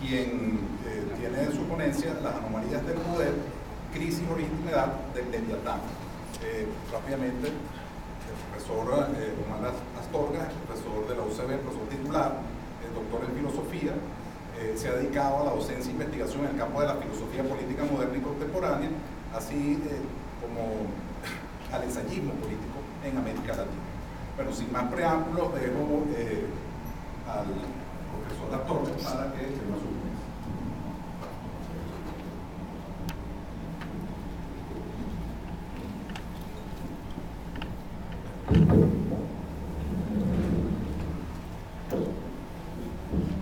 quien tiene en su ponencia Las anomalías del poder, crisis o legitimidad del Leviatán. Rápidamente, el profesor Omar Astorga, profesor de la UCB, profesor titular, doctor en filosofía, se ha dedicado a la docencia e investigación en el campo de la filosofía política moderna y contemporánea, así como al ensayismo político en América Latina. Bueno, sin más preámbulos, dejo al profesor Astorga para que se nos une.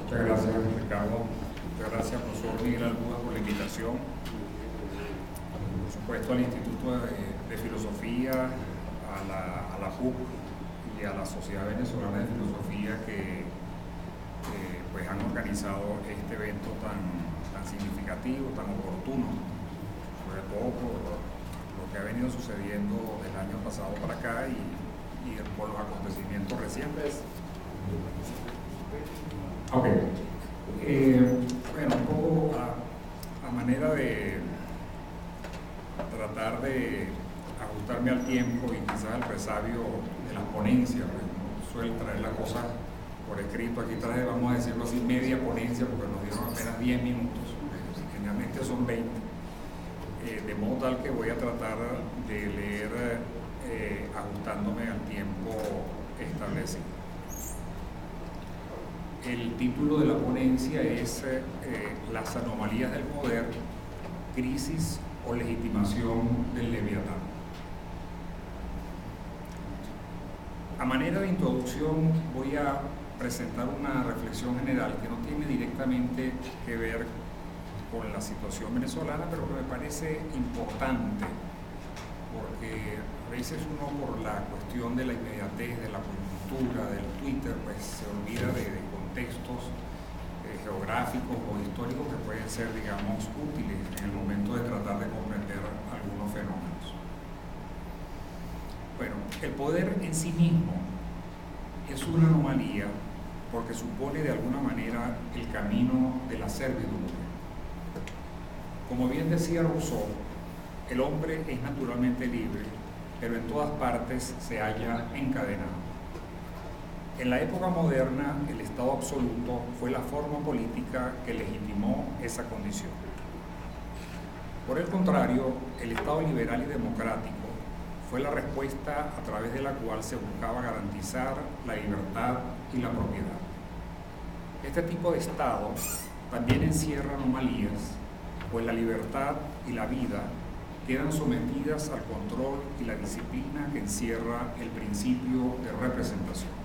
Muchas gracias, Ricardo. Muchas gracias, profesor Miguel Albuda, por la invitación. Por supuesto, al Instituto de Filosofía, a la PUC y a la Sociedad Venezolana de Filosofía que pues han organizado este evento tan significativo, tan oportuno, sobre todo por lo que ha venido sucediendo del año pasado para acá y por los acontecimientos recientes. Ok. Bueno, un poco a manera de tratar de ajustarme al tiempo y quizás al resabio de las ponencias, pues, suele traer la cosa por escrito. Aquí traje, vamos a decirlo así, media ponencia, porque nos dieron apenas 10 minutos, generalmente son 20, de modo tal que voy a tratar de leer ajustándome al tiempo establecido. El título de la ponencia es Las anomalías del poder, crisis o legitimación del Leviatán. A manera de introducción voy a presentar una reflexión general que no tiene directamente que ver con la situación venezolana, pero que me parece importante, porque a veces uno, por la cuestión de la inmediatez, de la coyuntura, del Twitter, pues se olvida de contextos geográficos o históricos que pueden ser, digamos, útiles en el momento de tratar de comprender algunos fenómenos. Bueno, el poder en sí mismo es una anomalía porque supone de alguna manera el camino de la servidumbre. Como bien decía Rousseau, el hombre es naturalmente libre, pero en todas partes se halla encadenado. En la época moderna, el Estado absoluto fue la forma política que legitimó esa condición. Por el contrario, el Estado liberal y democrático fue la respuesta a través de la cual se buscaba garantizar la libertad y la propiedad. Este tipo de Estado también encierra anomalías, pues la libertad y la vida quedan sometidas al control y la disciplina que encierra el principio de representación.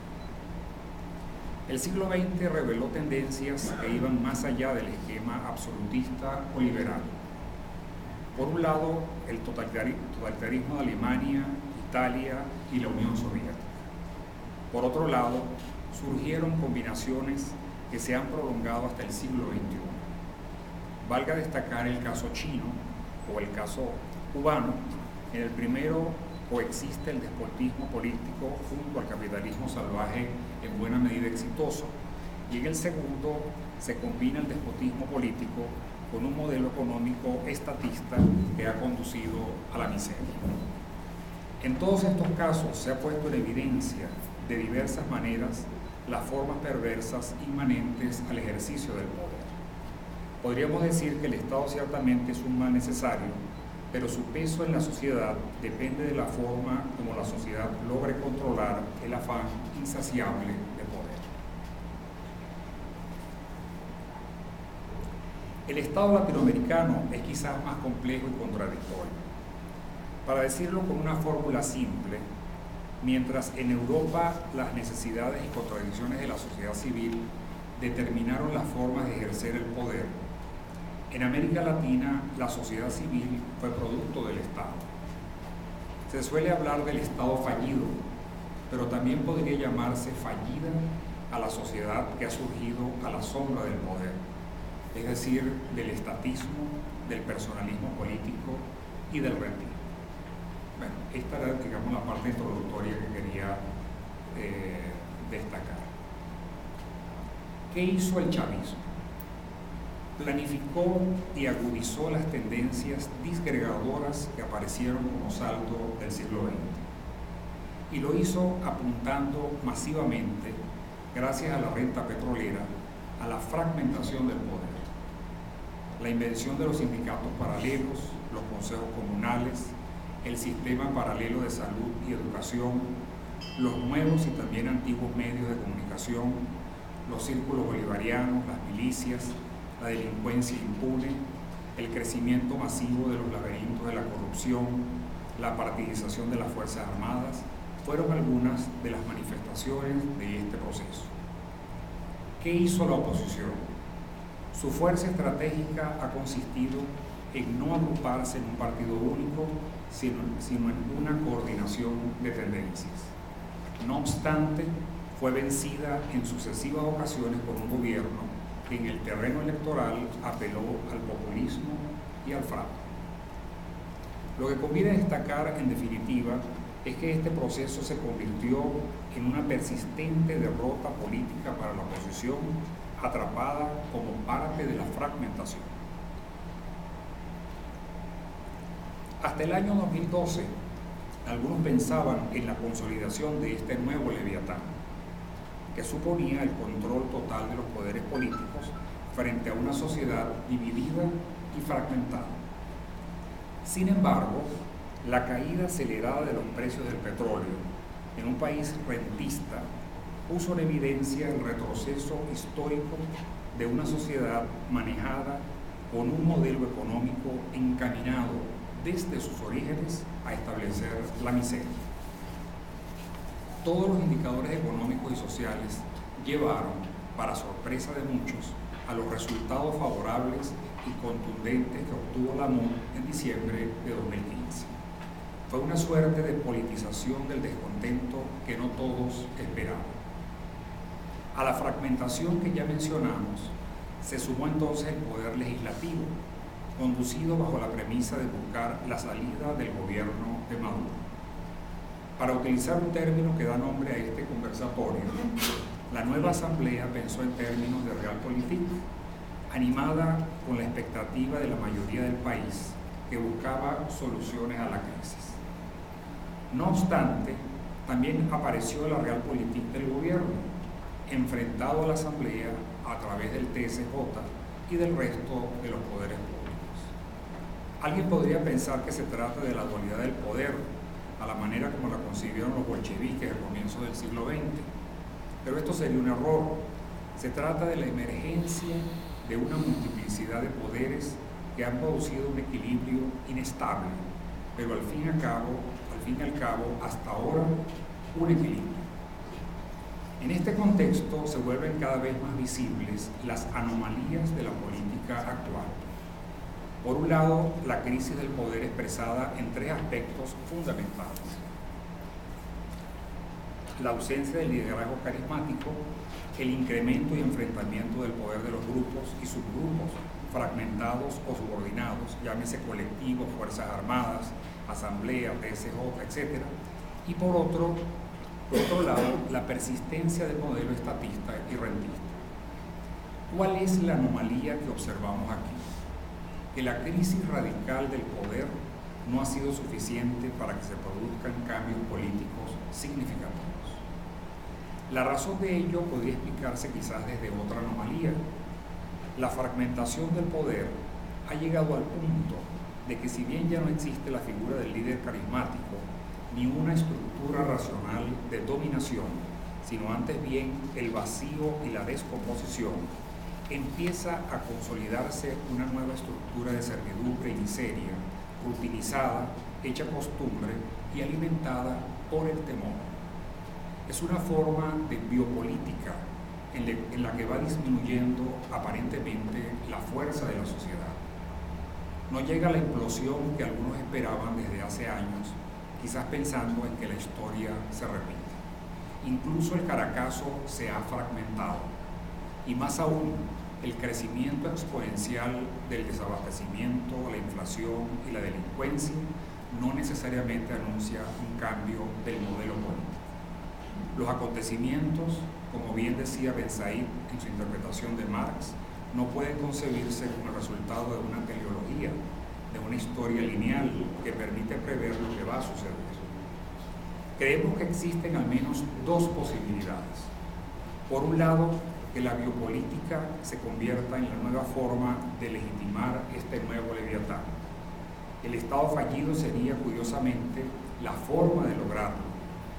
El siglo XX reveló tendencias que iban más allá del esquema absolutista o liberal. Por un lado, el totalitarismo de Alemania, Italia y la Unión Soviética. Por otro lado, surgieron combinaciones que se han prolongado hasta el siglo XXI. Valga destacar el caso chino o el caso cubano. En el primero coexiste el despotismo político junto al capitalismo salvaje en buena medida exitoso, y en el segundo se combina el despotismo político con un modelo económico estatista que ha conducido a la miseria. En todos estos casos se ha puesto en evidencia de diversas maneras las formas perversas inmanentes al ejercicio del poder. Podríamos decir que el Estado ciertamente es un mal necesario, pero su peso en la sociedad depende de la forma como la sociedad logre controlar el afán insaciable de poder. El Estado latinoamericano es quizás más complejo y contradictorio. Para decirlo con una fórmula simple, mientras en Europa las necesidades y contradicciones de la sociedad civil determinaron las formas de ejercer el poder, en América Latina la sociedad civil fue producto del Estado. Se suele hablar del Estado fallido, pero también podría llamarse fallida a la sociedad que ha surgido a la sombra del poder, es decir, del estatismo, del personalismo político y del rentismo. Bueno, esta era, digamos, la parte introductoria que quería destacar. ¿Qué hizo el chavismo? planificó y agudizó las tendencias disgregadoras que aparecieron como saldo del siglo XX. Y lo hizo apuntando masivamente, gracias a la renta petrolera, a la fragmentación del poder. La invención de los sindicatos paralelos, los consejos comunales, el sistema paralelo de salud y educación, los nuevos y también antiguos medios de comunicación, los círculos bolivarianos, las milicias, la delincuencia impune, el crecimiento masivo de los laberintos de la corrupción, la partidización de las Fuerzas Armadas, fueron algunas de las manifestaciones de este proceso. ¿Qué hizo la oposición? Su fuerza estratégica ha consistido en no agruparse en un partido único, sino en una coordinación de tendencias. No obstante, fue vencida en sucesivas ocasiones por un gobierno que en el terreno electoral apeló al populismo y al fraude. Lo que conviene destacar, en definitiva, es que este proceso se convirtió en una persistente derrota política para la oposición, atrapada como parte de la fragmentación. Hasta el año 2012, algunos pensaban en la consolidación de este nuevo Leviatán, que suponía el control total de los poderes políticos frente a una sociedad dividida y fragmentada. Sin embargo, la caída acelerada de los precios del petróleo en un país rentista puso en evidencia el retroceso histórico de una sociedad manejada con un modelo económico encaminado desde sus orígenes a establecer la miseria. Todos los indicadores económicos y sociales llevaron, para sorpresa de muchos, a los resultados favorables y contundentes que obtuvo la MUD en diciembre de 2015. Fue una suerte de politización del descontento que no todos esperaban. A la fragmentación que ya mencionamos, se sumó entonces el poder legislativo, conducido bajo la premisa de buscar la salida del gobierno de Maduro. Para utilizar un término que da nombre a este conversatorio, la nueva asamblea pensó en términos de realpolitik, animada con la expectativa de la mayoría del país, que buscaba soluciones a la crisis. No obstante, también apareció la realpolitik del gobierno, enfrentado a la asamblea a través del TSJ y del resto de los poderes públicos. Alguien podría pensar que se trata de la dualidad del poder, a la manera como la concibieron los bolcheviques al comienzo del siglo XX. Pero esto sería un error. Se trata de la emergencia de una multiplicidad de poderes que han producido un equilibrio inestable, pero al fin y al cabo, hasta ahora, un equilibrio. En este contexto se vuelven cada vez más visibles las anomalías de la política actual. Por un lado, la crisis del poder expresada en tres aspectos fundamentales: la ausencia del liderazgo carismático, el incremento y enfrentamiento del poder de los grupos y subgrupos fragmentados o subordinados, llámese colectivos, Fuerzas Armadas, Asamblea, TSJ, etc. Y por otro lado, la persistencia del modelo estatista y rentista. ¿Cuál es la anomalía que observamos aquí? Que la crisis radical del poder no ha sido suficiente para que se produzcan cambios políticos significativos. La razón de ello podría explicarse quizás desde otra anomalía. La fragmentación del poder ha llegado al punto de que, si bien ya no existe la figura del líder carismático ni una estructura racional de dominación, sino antes bien el vacío y la descomposición, empieza a consolidarse una nueva estructura de servidumbre y miseria, rutinizada, hecha costumbre y alimentada por el temor. Es una forma de biopolítica en la que va disminuyendo aparentemente la fuerza de la sociedad. No llega la implosión que algunos esperaban desde hace años, quizás pensando en que la historia se repite. Incluso el Caracazo se ha fragmentado. Y más aún, el crecimiento exponencial del desabastecimiento, la inflación y la delincuencia no necesariamente anuncia un cambio del modelo político. Los acontecimientos, como bien decía Ben Said en su interpretación de Marx, no pueden concebirse como el resultado de una teleología, de una historia lineal que permite prever lo que va a suceder. Creemos que existen al menos dos posibilidades. Por un lado, que la biopolítica se convierta en la nueva forma de legitimar este nuevo Leviatán. El Estado fallido sería, curiosamente, la forma de lograrlo,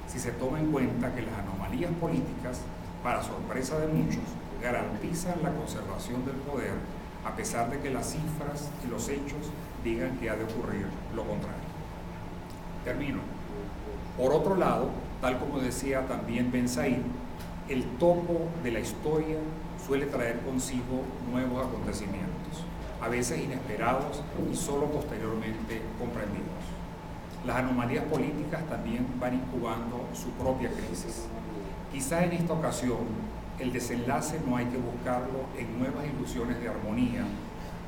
si se toma en cuenta que las anomalías políticas, para sorpresa de muchos, garantizan la conservación del poder, a pesar de que las cifras y los hechos digan que ha de ocurrir lo contrario. Termino. Por otro lado, tal como decía también Ben Said, el topo de la historia suele traer consigo nuevos acontecimientos, a veces inesperados y solo posteriormente comprendidos. Las anomalías políticas también van incubando su propia crisis. Quizá en esta ocasión el desenlace no hay que buscarlo en nuevas ilusiones de armonía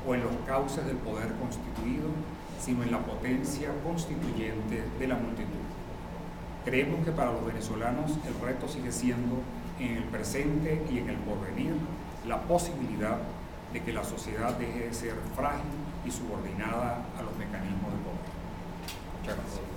o en los cauces del poder constituido, sino en la potencia constituyente de la multitud. Creemos que para los venezolanos el reto sigue siendo, en el presente y en el porvenir, la posibilidad de que la sociedad deje de ser frágil y subordinada a los mecanismos de poder. Muchas gracias.